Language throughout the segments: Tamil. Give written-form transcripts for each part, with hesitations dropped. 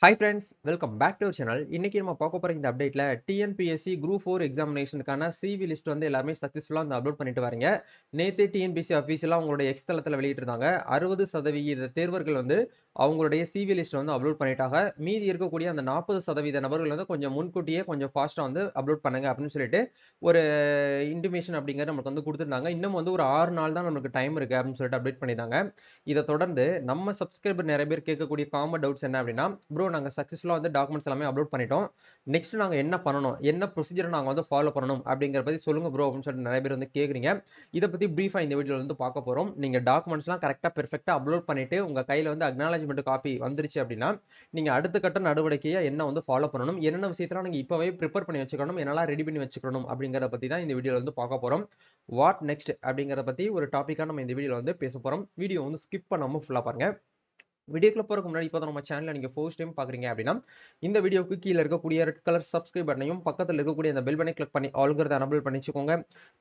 Hi friends, welcome back to our channel. இன்னைக்கு நம்ம பார்க்க போற இந்த அப்டேட்ல டிஎன்பிஎஸ்சி குரூப் 4 எக்ஸாமினேஷனுக்கான சிவி லிஸ்ட் வந்து எல்லாமே சக்சஸ்ஃபுல்லா வந்து அப்லோட் பண்ணிட்டு வரீங்க. நேத்து டிஎன்பிஎஸ்சி அஃபீஷியலா அவங்களுடைய எக்ஸ் தளத்துல வெளியிட்டிருந்தாங்க. 60% தேர்வர்கள் வந்து அவங்களுடைய சிவி லிஸ்ட் வந்து அப்லோட் பண்ணிட்டாங்க. மீதி இருக்கக்கூடிய அந்த 40% நபர்கள் வந்து கொஞ்சம் முன்கூட்டியே கொஞ்சம் ஃபாஸ்டா வந்து அப்லோட் பண்ணுங்க அப்படின்னு சொல்லிட்டு ஒரு இன்டிமேஷன் அப்படிங்கிறது நமக்கு வந்து கொடுத்திருந்தாங்க. இன்னும் வந்து ஒரு 6 நாள் தான் நமக்கு டைம் இருக்கு அப்படின்னு சொல்லிட்டு அப்டேட் பண்ணியிருந்தாங்க. இதை தொடர்ந்து நம்ம சப்ஸ்கிரைபர் நிறைய பேர் கேட்கக்கூடிய காமன் டவுட்ஸ் என்ன அப்படின்னா, ப்ரோ நாங்க சக்சஸ்ஃபுல்லா வந்து டாக்குமெண்ட்ஸ் எல்லாமே அப்லோட் பண்ணிட்டோம். நெக்ஸ்ட் நாங்க என்ன பண்ணணும், என்ன ப்ரொசீஜர் நாங்க வந்து ஃபாலோ பண்ணணும் அப்படிங்கிற பத்தி சொல்லுங்க ப்ரோ அப்படின்னு சொல்லிட்டு நிறைய பேர் வந்து கேக்குறீங்க. இதை பத்தி பிரீஃபா இந்த வீடியோல வந்து பார்க்க போறோம். நீங்க டாக்குமெண்ட்ஸ்லாம் கரெக்டா பெர்ஃபெக்ட்டா அப்லோட் பண்ணிட்டு உங்க கையில வந்து அக்னாலஜ்மெண்ட் காப்பி வந்துருச்சு அப்படின்னா, நீங்க அடுத்த கட்ட நடவடிக்கையா என்ன வந்து ஃபாலோ பண்ணணும், என்னென்ன விஷயத்தெல்லாம் நீங்க இப்பவே ப்ரிப்பேர் பண்ணி வச்சுக்கணும், என்னெல்லாம் ரெடி பண்ணி வச்சுக்கணும் அப்படிங்கறத பத்தி தான் இந்த வீடியோல வந்து பார்க்க போறோம். வாட் நெக்ஸ்ட் அப்படிங்கறத பத்தி ஒரு டாபிக்கா நம்ம இந்த வீடியோல வந்து பேச போறோம். வீடியோ வந்து ஸ்கிப் பண்ணாம ஃபுல்லா பாருங்க. வீடியோக்குள்ள போறதுக்கு முன்னாடி இப்போ நம்ம சேனலை நீங்க ஃபர்ஸ்ட் டைம் பாக்குறீங்க அப்படின்னா, இந்த வீடியோக்கு கீழே இருக்கக்கூடிய ரெட் கலர் சப்ஸ்கிரைப் பட்டனையும் பக்கத்துல இருக்கக்கூடிய அந்த பெல் பட்டனை கிளிக் பண்ணி ஆல்ங்கிறத எனபிள் பண்ணி வச்சுக்கோங்க.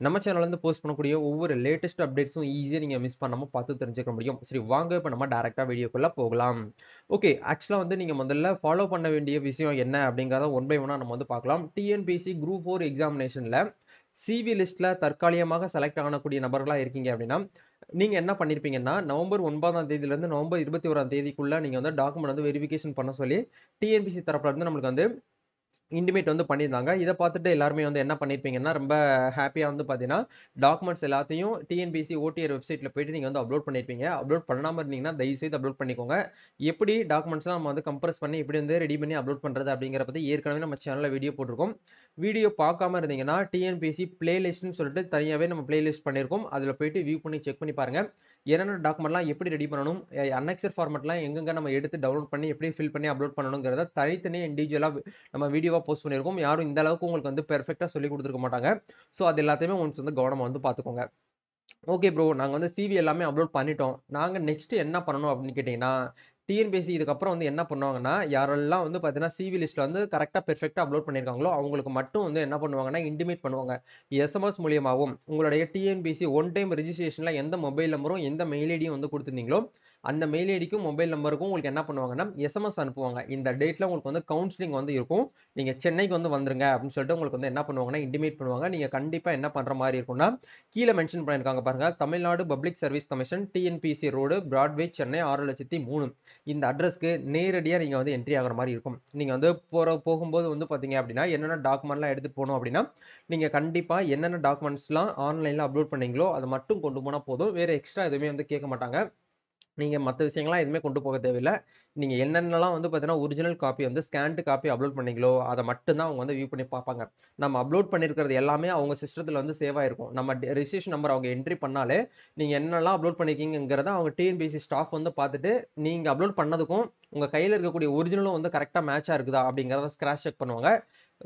நம்ம சேனல்ல இருந்து போஸ்ட் பண்ணக்கூடிய ஒவ்வொரு லேட்டஸ்ட் அப்டேட்ஸும் ஈஸியா நீங்க மிஸ் பண்ணாம பார்த்து தெரிஞ்சுக்க முடியும். சரி வாங்க இப்போ நம்ம டைரக்டா வீடியோக்குள்ள போகலாம். ஓகே, ஆக்சுவலா வந்து நீங்க முதல்ல ஃபாலோ பண்ண வேண்டிய விஷயம் என்ன அப்படிங்கறத ஒன் பை ஒன்னா நம்ம வந்து பார்க்கலாம். டிஎன்பிஎஸ்சி குரூப் 4 எக்ஸாமினேஷன்ல சிவி லிஸ்ட்ல தற்காலிகமாக செலக்ட் ஆகக்கூடிய நபர்களா இருக்கீங்க அப்படின்னா, நீங்க என்ன பண்ணிருப்பீங்கன்னா, நவம்பர் 9ஆம் தேதியிலிருந்து நவம்பர் 21ஆம் தேதிக்குள்ள நீங்க வந்து டாக்குமெண்ட் வந்து வெரிஃபிகேஷன் பண்ண சொல்லி டிஎன்பிஎஸ்சி தரப்புல இருந்து நம்மளுக்கு வந்து இன்டிமேட் வந்து பண்ணியிருந்தாங்க. இதை பார்த்துட்டு எல்லாருமே வந்து என்ன பண்ணிருப்பீங்கன்னா, ரொம்ப ஹாப்பியா வந்து பார்த்தீங்கன்னா, டாக்குமெண்ட்ஸ் எல்லாத்தையும் டிஎன்பிஎஸ்சி ஓடிஆர் வெப்சைட்ல போயிட்டு நீங்க வந்து அப்லோட் பண்ணிருப்பீங்க. அப்லோட் பண்ணாம இருந்தீங்கன்னா, தயவு செய்து அப்லோட் பண்ணிக்கோங்க. எப்படி டாக்குமெண்ட்ஸ்லாம் நம்ம வந்து கம்ப்ரஸ் பண்ணி எப்படி வந்து ரெடி பண்ணி அப்லோட் பண்றது அப்படிங்கிற பத்தி ஏற்கனவே நம்ம சேனல்ல வீடியோ போட்டிருக்கோம். வீடியோ பார்க்காம இருந்தீங்கன்னா, டிஎன்பிஎஸ்சி பிளேலிஸ்ட்னு சொல்லிட்டு தனியாவே நம்ம பிளேலிஸ்ட் பண்ணியிருக்கோம். அதுல போயிட்டு வியூ பண்ணி செக் பண்ணி பாருங்க. என்னென்ன டாக்குமெண்ட்லாம் எப்படி ரெடி பண்ணணும், அன்னெக்சர் ஃபார்மட்லாம் எங்கெங்க நம்ம எடுத்து டவுன்லோட் பண்ணி எப்படி ஃபில் பண்ணி அப்லோட் பண்ணணுங்கிறத தனித்தனியா இண்டிவிஜுவலா நம்ம வீடியோவா போஸ்ட் பண்ணியிருக்கோம். யாரும் இந்த அளவுக்கு உங்களுக்கு வந்து பெர்ஃபெக்ட்டா சொல்லிக் கொடுத்துருக்க மாட்டாங்க. ஸோ அது எல்லாத்தையுமே ஒன்ஸ் வந்து கவனமா வந்து பார்த்துக்கோங்க. ஓகே ப்ரோ, நாங்க வந்து சிவி எல்லாமே அப்லோட் பண்ணிட்டோம். நாங்க நெக்ஸ்ட் என்ன பண்ணணும் அப்படின்னு கேட்டீங்கன்னா, டிஎன்பிஎஸ்சி இதுக்கப்புறம் வந்து என்ன பண்ணுவாங்கன்னா, யாரெல்லாம் வந்து பார்த்தீங்கன்னா சிவி லிஸ்ட்ல வந்து கரெக்ட்டா பெர்ஃபெக்ட்டா அப்லோட் பண்ணியிருக்காங்களோ, அவங்களுக்கு மட்டும் வந்து என்ன பண்ணுவாங்கன்னா, இன்டிமேட் பண்ணுவாங்க. எஸ்எம்எஸ் மூலியமாவும் உங்களுடைய டிஎன்பிஎஸ்சி ஒன் டைம் ரெஜிஸ்ட்ரேஷன்ல எந்த மொபைல் நம்பரும், எந்த மெயில் ஐடியும் வந்து குடுத்திருந்தீங்களோ, அந்த மெயில் ஐடிக்கும், மொபைல் நம்பருக்கும் உங்களுக்கு என்ன பண்ணுவாங்கன்னா, எஸ்எம்எஸ் அனுப்புவாங்க. இந்த டேட்ல உங்களுக்கு வந்து கவுன்சிலிங் வந்து இருக்கும். நீங்க சென்னைக்கு வந்து வந்துருங்க அப்படின்னு சொல்லிட்டு உங்களுக்கு வந்து என்ன பண்ணுவாங்கன்னா, இன்டிமேட் பண்ணுவாங்க. நீங்க கண்டிப்பா என்ன பண்ற மாரி இருக்கும்னா, கீழ மென்ஷன் பண்ணியிருக்காங்க பாருங்க. Tamil Nadu public service commission, TNPSC road, Broadway, Chennai 6,03,000 இந்த அட்ரஸ்க்கு நேரடியா நீங்க வந்து என்ட்ரி ஆகுற மாரி இருக்கும். நீங்க வந்து போகும்போது வந்து பார்த்தீங்க அப்படின்னா, என்னென்ன டாக்குமெண்ட்லாம் எடுத்துட்டு போணும் அப்படின்னா, நீங்க கண்டிப்பா என்னென்ன டாக்குமெண்ட்ஸ்லாம் ஆன்லைன்ல அப்லோட் பண்ணீங்களோ, அத மட்டும் கொண்டு போனா போதும். வேற எக்ஸ்ட்ரா எதுவுமே வந்து கேட்க மாட்டாங்க. நீங்க மத்த விஷயங்கள்லாம் எதுவுமே கொண்டு போக தேவையில்ல. நீங்க என்னென்னலாம் வந்து பார்த்தீங்கன்னா, ஒரிஜினல் காப்பி வந்து ஸ்கேன்டு காப்பி அப்லோட் பண்ணீங்களோ, அத மட்டும் தான் அவங்க வந்து வியூ பண்ணி பார்ப்பாங்க. நம்ம அப்லோட் பண்ணியிருக்கிறது எல்லாமே அவங்க சிஸ்டத்துல வந்து சேவ் ஆயிருக்கும். நம்ம ரெஜிஸ்ட்ரேஷன் நம்பர் அவங்க என்ட்ரி பண்ணாலே, நீங்க என்னெல்லாம் அப்லோட் பண்ணியிருக்கீங்கங்கிறத அவங்க டிஎன்பிஎஸ்சி ஸ்டாஃப் வந்து பார்த்துட்டு, நீங்க அப்லோட் பண்ணதுக்கும், உங்க கையில இருக்கக்கூடிய ஒரிஜினலும் வந்து கரெக்ட்டா மேட்சா இருக்குதா அப்படிங்கிறத கிராஸ் செக் பண்ணுவாங்க.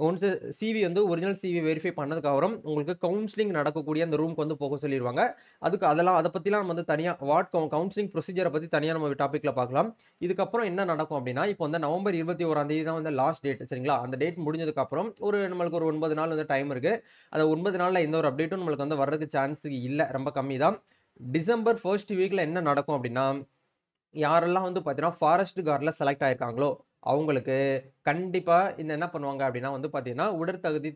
ஒன்ஸ் சிவி வந்து ஒரிஜினல் சிவி வெரிஃபை பண்ணதுக்கு அப்புறம், உங்களுக்கு கவுன்சிலிங் நடக்கக்கூடிய அந்த ரூம்க்கு வந்து போக சொல்லிருவாங்க. அதெல்லாம் அத பத்திலாம் நம்ம வந்து தனியா கவுன்சிலிங் ப்ரொசீஜர பத்தி தனியா நம்ம டாபிக்ல பார்க்கலாம். இதுக்கப்புறம் என்ன நடக்கும் அப்டின்னா, இப்போ வந்து நவம்பர் 21ஆம் தேதி தான் வந்து லாஸ்ட் டேட் சரிங்களா? அந்த டேட் முடிஞ்சதுக்கு அப்புறம் நம்மளுக்கு ஒரு 9 நாள் வந்து டைம் இருக்கு. அந்த 9 நாள்ல எந்த ஒரு அப்டேட்டும் நம்மளுக்கு வந்து வர்றதுக்கு சான்ஸ் இல்ல. ரொம்ப கம்மி தான். டிசம்பர் 1 வீக்ல என்ன நடக்கும் அப்டின்னா, யாரெல்லாம் வந்து பார்த்தீங்கன்னா, ஃபாரஸ்ட் கார்ட்ல செலக்ட் ஆயிருக்காங்களோ, அவங்களுக்கு கண்டிப்பா இந்த என்ன பண்ணுவாங்க அப்டின்னா வந்து பார்த்தீங்கன்னா, உடற்தகுதி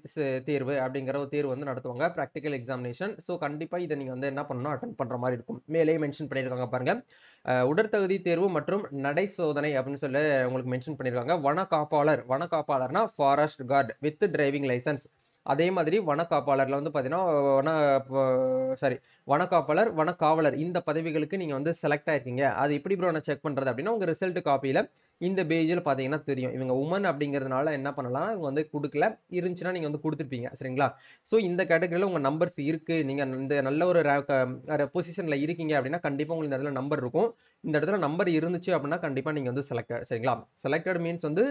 தேர்வு அப்படிங்கிற ஒரு தேர்வு வந்து நடத்துவாங்க. Practical examination. ஸோ கண்டிப்பா இத நீங்க வந்து என்ன பண்ணணும், அட்டெண்ட் பண்ற மாரி இருக்கும். மேலேயே மென்ஷன் பண்ணியிருக்காங்க பாருங்க. உடற்தகுதி தேர்வு மற்றும் நடை சோதனை அப்படின்னு சொல்லி உங்களுக்கு மென்ஷன் பண்ணியிருக்காங்க. வனக்காப்பாளர்னா forest guard with driving licence. அதே மாதிரி வனக்காப்பாளர்ல வந்து பார்த்தீங்கன்னா, வன ப சாரி வனக்காப்பாளர், வனக்காவலர் இந்த பதவிகளுக்கு நீங்க வந்து செலக்ட் ஆயிருக்கீங்க. அது எப்படி ப்ரோ நான் செக் பண்றது அப்படின்னா, உங்க ரிசல்ட் காப்பியில இந்த பேஜ்ல பார்த்தீங்கன்னா தெரியும். இவங்க உமன் அப்படிங்கிறதுனால என்ன பண்ணலாம், இவங்க வந்து குடுக்கல. இருந்துச்சுன்னா நீங்க வந்து குடுத்துருப்பீங்க. சரிங்களா? ஸோ இந்த கேட்டகரியில உங்க நம்பர்ஸ் இருக்கு. நீங்க இந்த நல்ல ஒரு பொசிஷன்ல இருக்கீங்க அப்படின்னா, கண்டிப்பா உங்களுக்கு இந்த இடத்துல நம்பர் இருக்கும். இந்த இடத்துல நம்பர் இருந்துச்சு அப்படின்னா, கண்டிப்பா நீங்க வந்து செலக்டட். சரிங்களா? செலக்டட் மீன்ஸ் வந்து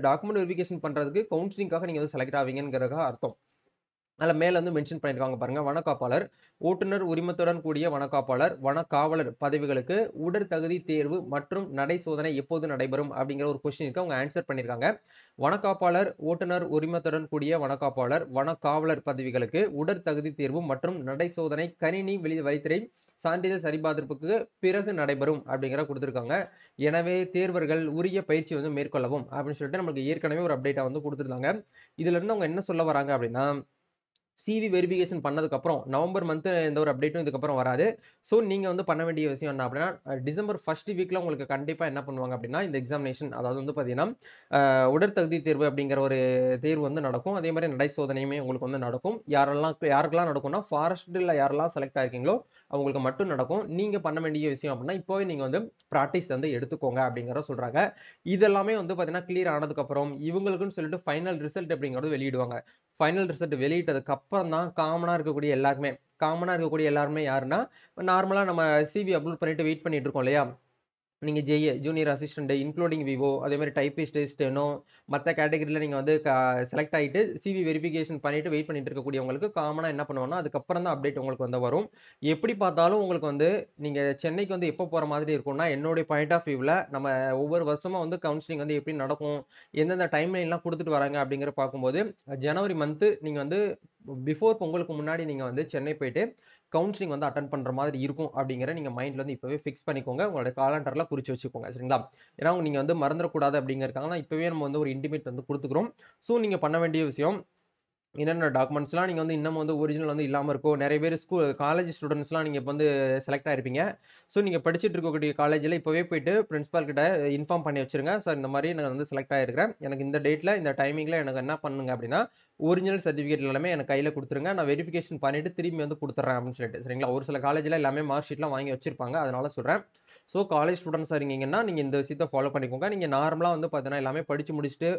டாக்குமெண்ட் வெரிஃபிகேஷன் பண்றதுக்கு கவுன்சிலிங்காக நீங்க வந்து செலக்ட் ஆவீங்கங்கிறதுக்காக அர்த்தம். அதில் மேல வந்து மென்ஷன் பண்ணியிருக்காங்க பாருங்க. வனக்காப்பாளர், ஓட்டுநர் உரிமத்துடன் கூடிய வனக்காப்பாளர், வனக்காவலர் பதவிகளுக்கு உடற்தகுதி தேர்வு மற்றும் நடை சோதனை எப்போது நடைபெறும் அப்படிங்கிற ஒரு கொஸ்டினுக்கு அவங்க ஆன்சர் பண்ணியிருக்காங்க. வனக்காப்பாளர், ஓட்டுநர் உரிமத்துடன் கூடிய வனக்காப்பாளர், வனக்காவலர் பதவிகளுக்கு உடற்தகுதி தேர்வு மற்றும் நடை சோதனை கணினி வழித்துறை சான்றிதழ் சரிபார்ப்புக்கு பிறகு நடைபெறும் அப்படிங்கிற கொடுத்திருக்காங்க. எனவே தேர்வர்கள் உரிய பயிற்சி வந்து மேற்கொள்ளவும் அப்படின்னு சொல்லிட்டு நமக்கு ஏற்கனவே ஒரு அப்டேட்டா வந்து கொடுத்திருந்தாங்க. இதுல இருந்து அவங்க என்ன சொல்ல வராங்க அப்படின்னா, சிவி வெரிஃபிகேஷன் பண்ணதுக்கு அப்புறம் நவம்பர் மந்த் எந்த ஒரு அப்டேட்டும் இதுக்கப்புறம் வராது. ஸோ நீங்க வந்து பண்ண வேண்டிய விஷயம் என்ன அப்படின்னா, டிசம்பர் ஃபர்ஸ்ட் வீக்ல உங்களுக்கு கண்டிப்பா என்ன பண்ணுவாங்க அப்படின்னா, இந்த எக்ஸாமினேஷன் அதாவது வந்து பார்த்தீங்கன்னா, உடற்தகுதி தேர்வு அப்படிங்கிற ஒரு தேர்வு வந்து நடக்கும். அதே மாதிரி நடை சோதனையுமே உங்களுக்கு வந்து நடக்கும். யாருக்கெல்லாம் நடக்கும்னா, ஃபாரஸ்ட்ல யாரெல்லாம் செலக்ட் ஆயிருக்கீங்களோ அவங்களுக்கு மட்டும் நடக்கும். நீங்க பண்ண வேண்டிய விஷயம் அப்படின்னா, இப்போவே நீங்க வந்து பிராக்டிஸ் வந்து எடுத்துக்கோங்க அப்படிங்கிறத சொல்றாங்க. இதெல்லாமே வந்து பார்த்தீங்கன்னா, கிளியர் ஆனதுக்கு அப்புறம் இவங்களுக்குன்னு சொல்லிட்டு ஃபைனல் ரிசல்ட் அப்படிங்கிறது வெளியிடுவாங்க. ஃபைனல் ரிசல்ட் வெளியிட்டதுக்கு அப்புறம் தான் காமனா இருக்கக்கூடிய எல்லாருமே யாருன்னா, நார்மலா நம்ம சிவி அப்லோட் பண்ணிட்டு வெயிட் பண்ணிட்டு இருக்கோம் இல்லையா? நீங்க ஜூனியர் அசிஸ்டன்ட் இன்க்ளூடிங் விவோ, அதே மாதிரி டைப்பிஸ்ட், ஸ்டெனோ மத்த கேட்டகரில நீங்க வந்து செலக்ட் ஆயிட்டு சிவி வெரிஃபிகேஷன் பண்ணிட்டு வெயிட் பண்ணிட்டு இருக்கக்கூடியவங்களுக்கு காமனா என்ன பண்ணுவோம்னா, அதுக்கப்புறம் தான் அப்டேட் உங்களுக்கு வந்து வரும். எப்படி பார்த்தாலும் உங்களுக்கு வந்து நீங்க சென்னைக்கு வந்து எப்போ போற மாதிரி இருக்கும்னா, என்னுடைய பாயிண்ட் ஆஃப் வியூல நம்ம ஒவ்வொரு வருஷமும் வந்து கவுன்சிலிங் வந்து எப்படி நடக்கும், எந்தெந்த டைம் லைன்லாம் குடுத்துட்டு வராங்க அப்படிங்கிறத பார்க்கும்போது, ஜனவரி மந்த் நீங்க வந்து பிஃபோர் பொங்கலுக்கு முன்னாடி நீங்க வந்து சென்னை போயிட்டு கவுன்சிலிங் வந்து அட்டெண்ட் பண்ற மாதிரி இருக்கும் அப்படிங்கிற நீங்க மைண்ட்ல வந்து இப்பவே ஃபிக்ஸ் பண்ணிக்கோங்க. உங்களோட காலண்டர்ல குறிச்சு வச்சுக்கோங்க. சரிங்களா? ஏன்னா நீங்க வந்து மறந்துடக்கூடாது அப்படிங்கிறதுக்காக தான் இப்பவே நம்ம வந்து ஒரு இன்டிமேட் வந்து குடுத்துக்கிறோம். ஸோ நீங்க பண்ண வேண்டிய விஷயம் என்னென்ன டாக்குமெண்ட்ஸ்லாம் நீங்க வந்து இன்னமும் வந்து ஒரிஜினல் வந்து இல்லாம இருக்கும். நெறைய பேர் காலேஜ் ஸ்டூடண்ட்ஸ்லாம் நீங்க இப்ப வந்து செலக்ட் ஆயிருப்பீங்க. ஸோ நீங்க படிச்சுட்டு இருக்கக்கூடிய காலேஜ்ல இப்பவே போயிட்டு பிரின்சிபால் கிட்ட இன்ஃபார்ம் பண்ணி வச்சுருங்க. சார் இந்த மாரி நான் வந்து செலக்ட் ஆயிருக்கிறேன். எனக்கு இந்த டேட்ல, இந்த டைமிங்ல எனக்கு என்ன பண்ணுங்க அப்படின்னா, ஒரிஜினல் சர்டிஃபிகேட் எல்லாமே எனக்கு கையில குடுத்துருங்க. நான் வெரிஃபிகேஷன் பண்ணிட்டு திரும்பி வந்து குடுத்துர்றேன் அப்படின்னு சொல்லிட்டு. சரிங்களா? ஒரு சில காலேஜ்ல எல்லாமே மார்க் ஷீட்லாம் வாங்கி வச்சிருப்பாங்க. அதனால சொல்றேன். ஸோ காலேஜ் ஸ்டூடண்ட்ஸா இருக்கீங்கன்னா, நீங்க இந்த விஷயத்த ஃபாலோ பண்ணிக்கோங்க. நீங்க நார்மலா வந்து பார்த்தீங்கன்னா, எல்லாமே படிச்சு முடிச்சுட்டு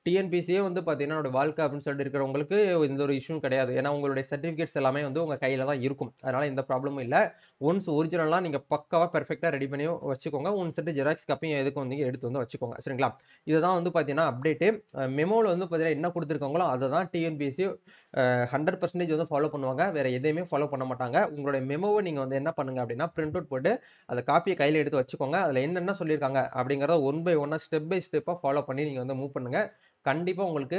டிஎன்பிசியே வந்து பார்த்தீங்கன்னா, என்னோட வாழ்க்கை அப்படின்னு சொல்லிட்டு இருக்கிறவங்களுக்கு எந்த ஒரு இஷ்யூவும் கிடையாது. ஏன்னா உங்களுடைய சர்டிஃபிகேட்ஸ் எல்லாமே வந்து உங்க கையில தான் இருக்கும். அதனால எந்த ப்ராப்ளமும் இல்ல. ஒன்ஸ் ஒரிஜினல்லாம் நீங்க பக்காவா பெர்ஃபெக்ட்டா ரெடி பண்ணி வச்சுக்கோங்க. ஒன் செட் ஜெராக்ஸ் காப்பியும் எதுக்கு வந்தீங்க எடுத்து வந்து வச்சுக்கோங்க. சரிங்களா? இதுதான் வந்து பார்த்தீங்கன்னா அப்டேட்டு. மெமோல வந்து பார்த்தீங்கன்னா என்ன குடுத்துருக்காங்களோ அத தான் டிஎன்பிஎஸ்சி 100% வந்து ஃபாலோ பண்ணுவாங்க. வேற எதையுமே ஃபாலோ பண்ண மாட்டாங்க. உங்களுடைய மெமோவ நீங்க வந்து என்ன பண்ணுங்க அப்படின்னா, பிரிண்ட் அவுட் போட்டு அந்த காப்பிய கையில எடுத்து வச்சுக்கோங்க. அதுல என்னென்ன சொல்லியிருக்காங்க அப்படிங்கிறத ஒன் பை ஒன்னா ஸ்டெப் பை ஸ்டெப்பா ஃபாலோ பண்ணி நீங்க வந்து மூவ் பண்ணுங்க. கண்டிப்பா உங்களுக்கு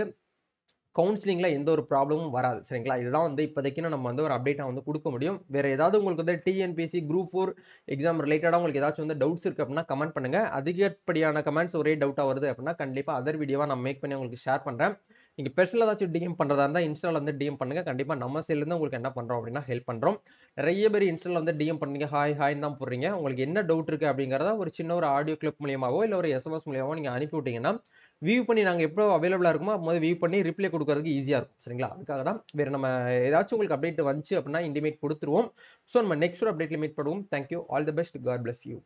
கவுன்சிலிங்ல எந்த ஒரு ப்ராப்ளமும் வராது. சரிங்களா? இதுதான் வந்து இப்போதைக்கு நம்ம வந்து ஒரு அப்டேட்டா வந்து குடுக்க முடியும். வேற ஏதாவது உங்களுக்கு வந்து டிஎன்பிஎஸ்சி குரூப் 4 எக்ஸாம் ரிலேட்டடா உங்களுக்கு ஏதாச்சும் வந்து டவுட்ஸ் இருக்கு அப்படின்னா கமெண்ட் பண்ணுங்க. அதிகப்படியான கமெண்ட்ஸ் ஒரே டவுட்டா வருது அப்படின்னா கண்டிப்பா அதர் வீடியோவா நான் மேக் பண்ணி உங்களுக்கு ஷேர் பண்றேன். நீங்க பெர்சனலா ஏதாச்சும் டிஎம் பண்றதா இருந்தா இன்ஸ்டால வந்து டிஎம் பண்ணுங்க. கண்டிப்பா நம்ம சைடுல இருந்து உங்களுக்கு என்ன பண்றோம் அப்படின்னா ஹெல்ப் பண்றோம். நெறைய பேர் இன்ஸ்டால வந்து டிஎம் பண்றீங்க. ஹாய்ன்னு தான் போடுறீங்க. உங்களுக்கு என்ன டவுட் இருக்கு அப்படிங்கிறத ஒரு சின்ன ஒரு ஆடியோ கிளிப் மூலியமாவோ இல்ல ஒரு எஸ்எம்எஸ் மூலியமாவோ நீங்க அனுப்பி விட்டீங்கன்னா வியூ பண்ணி நாங்க எப்போ அவைலபிளா இருக்குமோ அப்போது வியூ பண்ணி ரிப்ளை கொடுக்கறதுக்கு ஈஸியா இருக்கும். சரிங்களா? அதுக்காக தான். வேற நம்ம ஏதாச்சும் உங்களுக்கு அப்டேட் வந்துச்சு அப்படின்னா இன்டிமேட் குடுத்துருவோம். ஸோ நம்ம நெக்ஸ்ட் ஒரு அப்டேட்ல மீட் பண்ணுவோம். Thank you. All the best. God bless you.